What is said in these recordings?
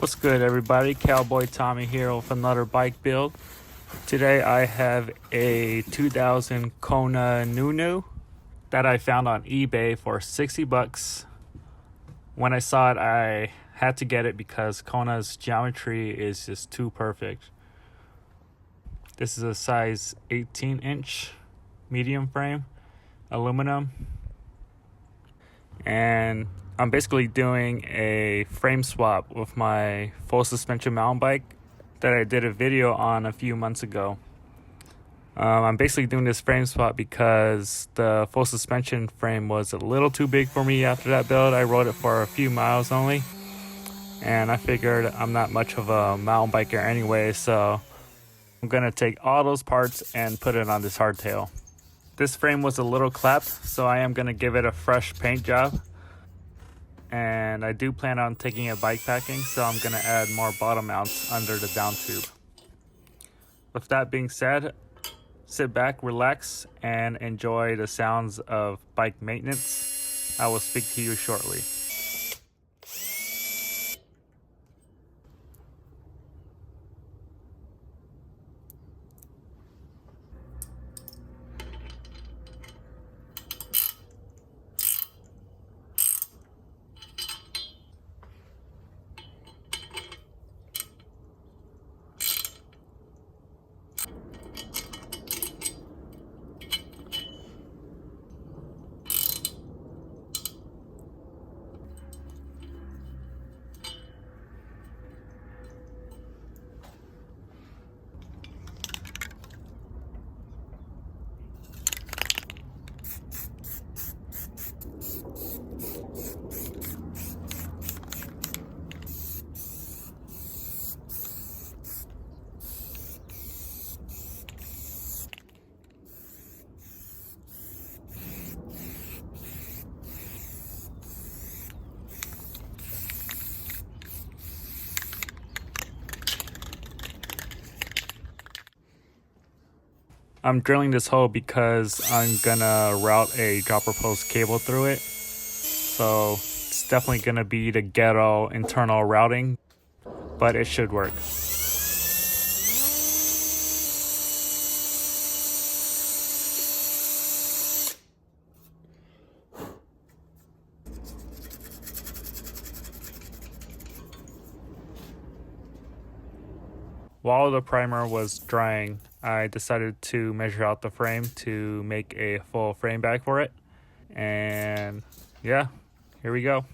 What's good, everybody? Cowboy Tommy here with another bike build. Today I have a 2000 Kona Nunu that I found on eBay for 60 bucks. When I saw it, I had to get it because Kona's geometry is just too perfect. This is a size 18-inch medium frame, aluminum. And I'm basically doing a frame swap with my full suspension mountain bike that I did a video on a few months ago. I'm basically doing this frame swap because the full suspension frame was a little too big for me after that build. I rode it for a few miles only, and I figured I'm not much of a mountain biker anyway, so I'm gonna take all those parts and put it on this hardtail. This frame was a little clapped, so I am gonna give it a fresh paint job. And I do plan on taking it bike packing, so I'm gonna add more bottom mounts under the down tube. With that being said, sit back, relax, and enjoy the sounds of bike maintenance. I will speak to you shortly. I'm drilling this hole because I'm gonna route a dropper post cable through it. So it's definitely gonna be the ghetto internal routing, but it should work. While the primer was drying, I decided to measure out the frame to make a full frame bag for it. And yeah, here we go.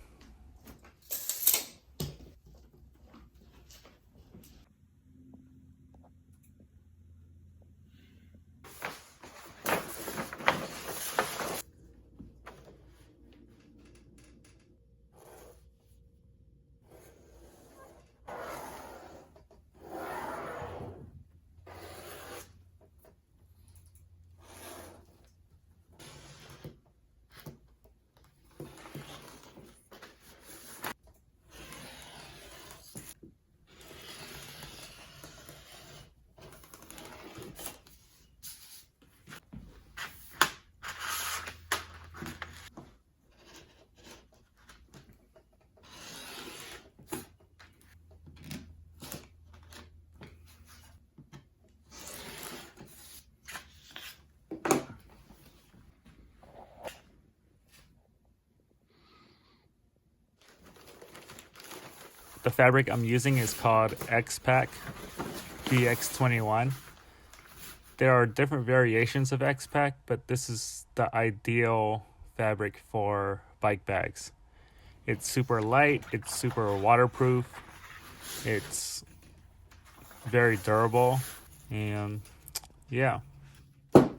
The fabric I'm using is called X-Pack GX21. There are different variations of X-Pack, but this is the ideal fabric for bike bags. It's super light, it's super waterproof, it's very durable, and yeah,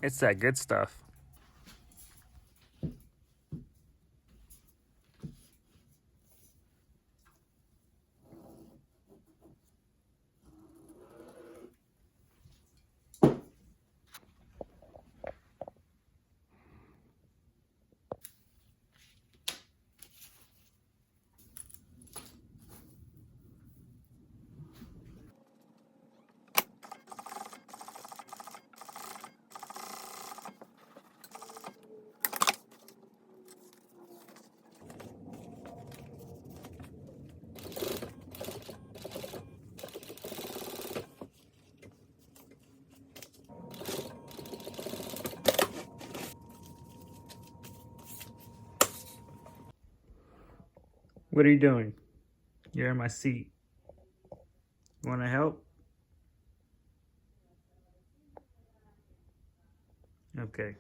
it's that good stuff. What are you doing? You're in my seat. You want to help? Okay.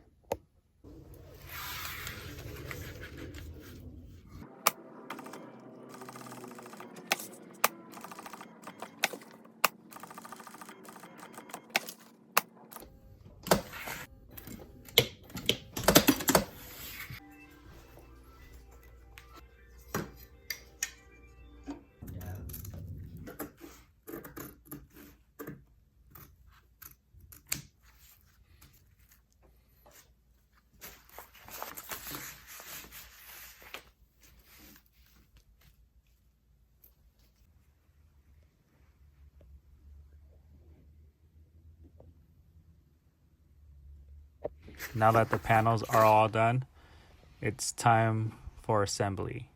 Now that the panels are all done, it's time for assembly.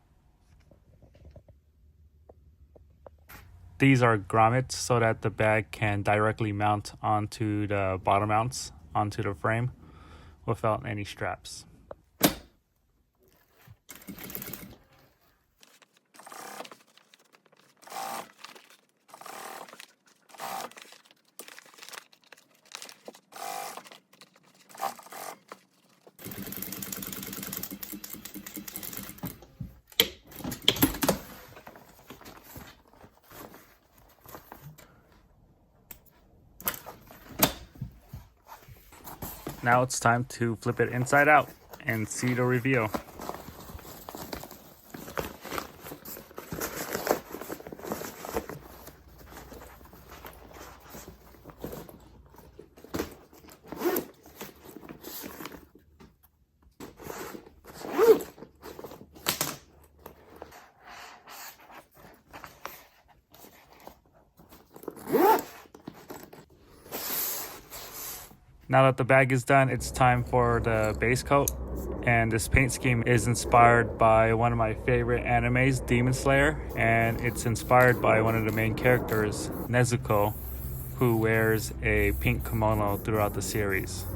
These are grommets so that the bag can directly mount onto the bottom mounts onto the frame without any straps. Now it's time to flip it inside out and see the reveal. Now that the bag is done, it's time for the base coat. And this paint scheme is inspired by one of my favorite animes, Demon Slayer. And it's inspired by one of the main characters, Nezuko, who wears a pink kimono throughout the series.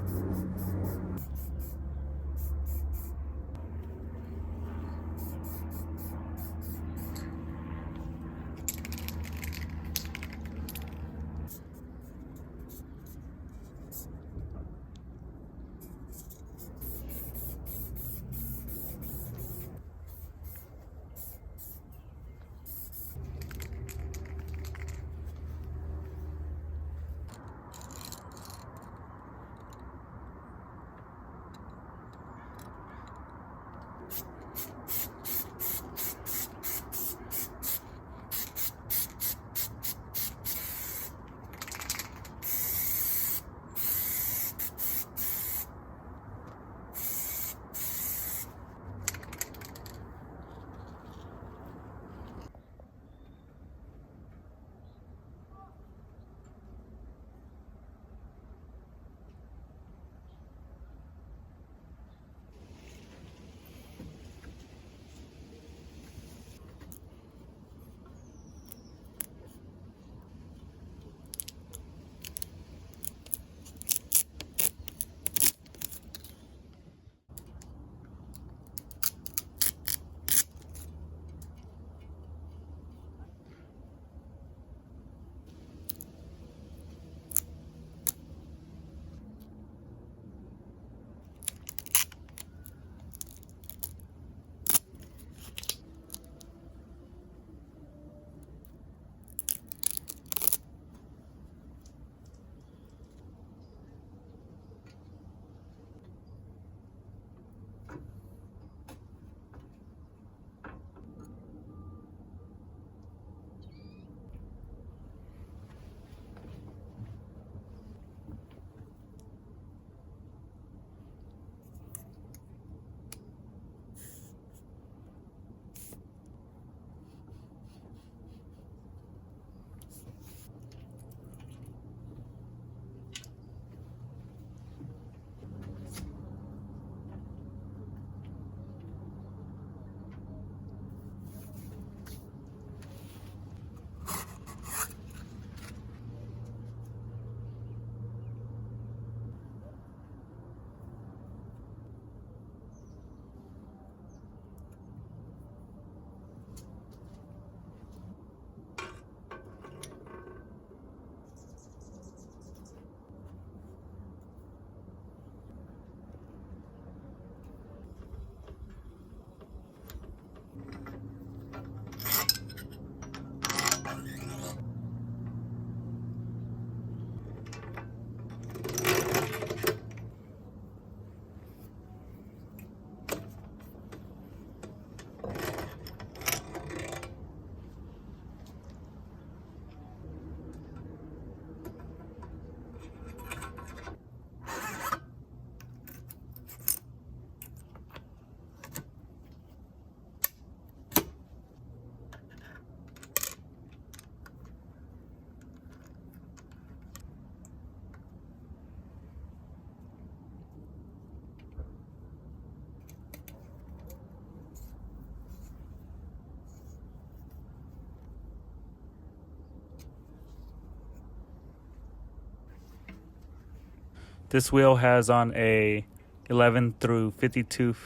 This wheel has on a 11 through 52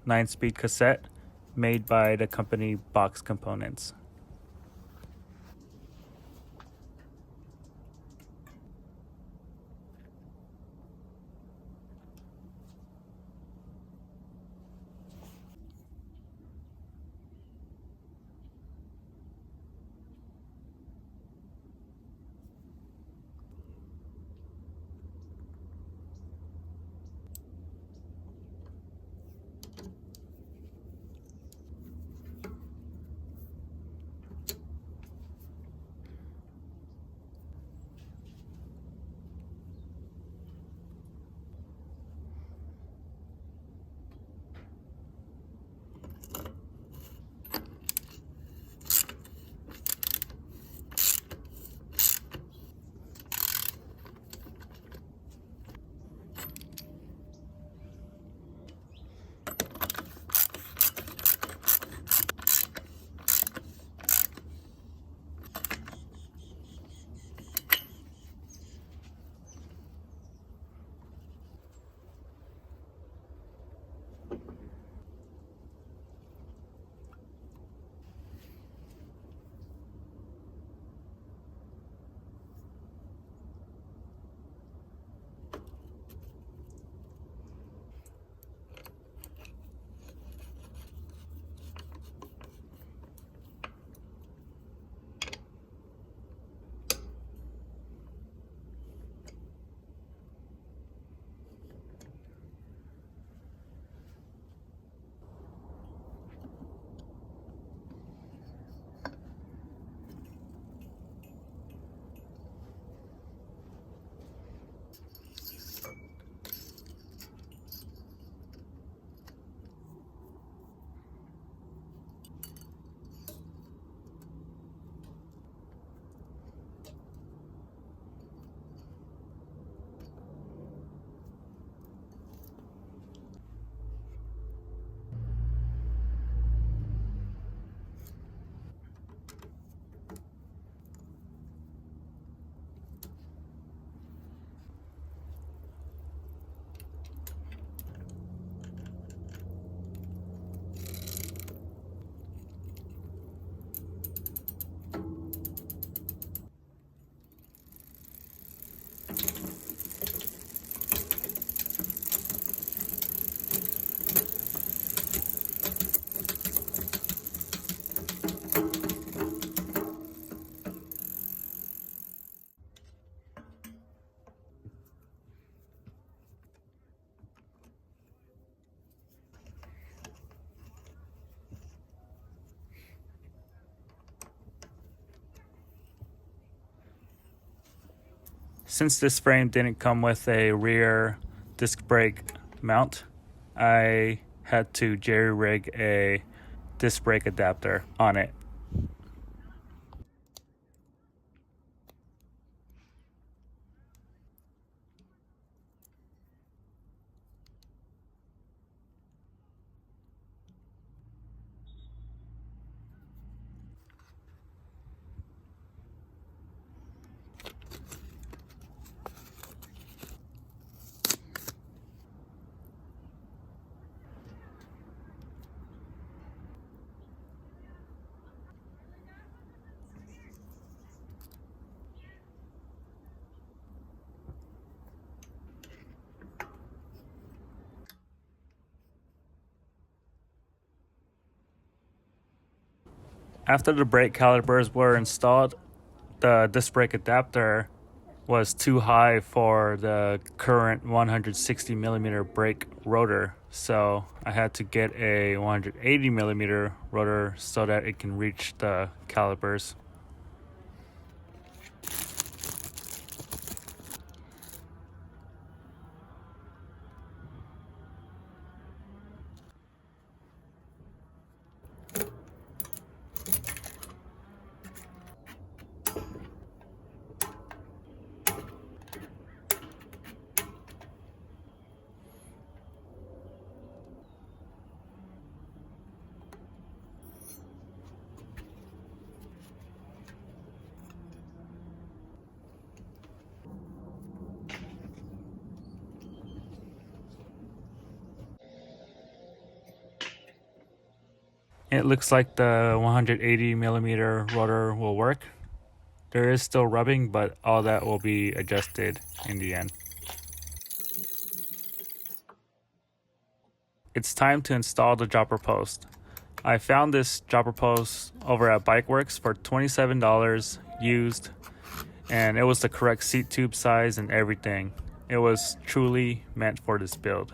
9-speed cassette made by the company Box Components. Since this frame didn't come with a rear disc brake mount, I had to jerry rig a disc brake adapter on it. After the brake calipers were installed, the disc brake adapter was too high for the current 160 millimeter brake rotor, so I had to get a 180 millimeter rotor so that it can reach the calipers. It looks like the 180mm rotor will work. There is still rubbing, but all that will be adjusted in the end. It's time to install the dropper post. I found this dropper post over at Bikeworks for $27 used, and it was the correct seat tube size and everything. It was truly meant for this build.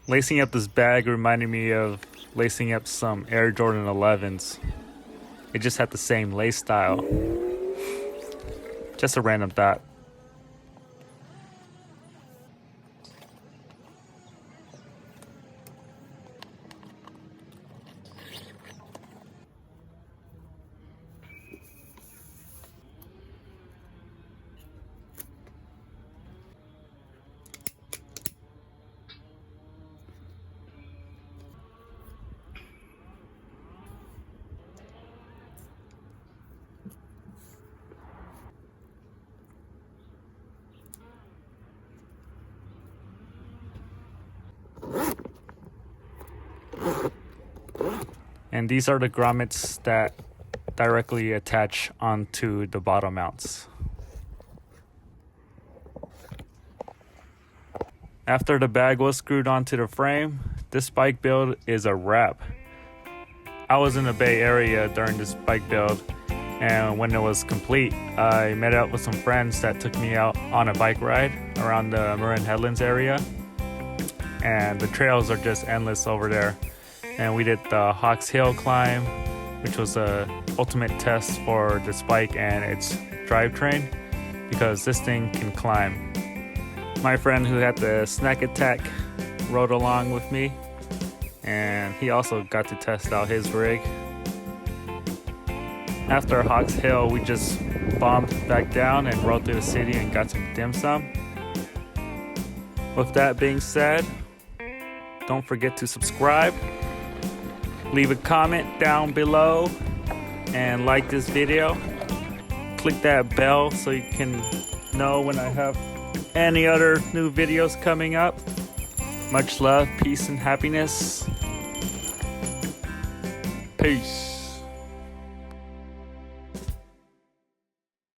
Lacing up this bag reminded me of lacing up some Air Jordan 11s. It just had the same lace style. Just a random thought. And these are the grommets that directly attach onto the bottom mounts. After the bag was screwed onto the frame, this bike build is a wrap. I was in the Bay Area during this bike build, and when it was complete, I met up with some friends that took me out on a bike ride around the Marin Headlands area. And the trails are just endless over there. And we did the Hawks Hill climb, which was a ultimate test for this bike and its drivetrain, because this thing can climb. My friend who had the snack attack rode along with me, and he also got to test out his rig. After Hawks Hill, we just bombed back down and rode through the city and got some dim sum. With that being said, don't forget to subscribe, leave a comment down below, and like this video. Click that bell so you can know when I have any other new videos coming up. Much love, peace, and happiness. Peace.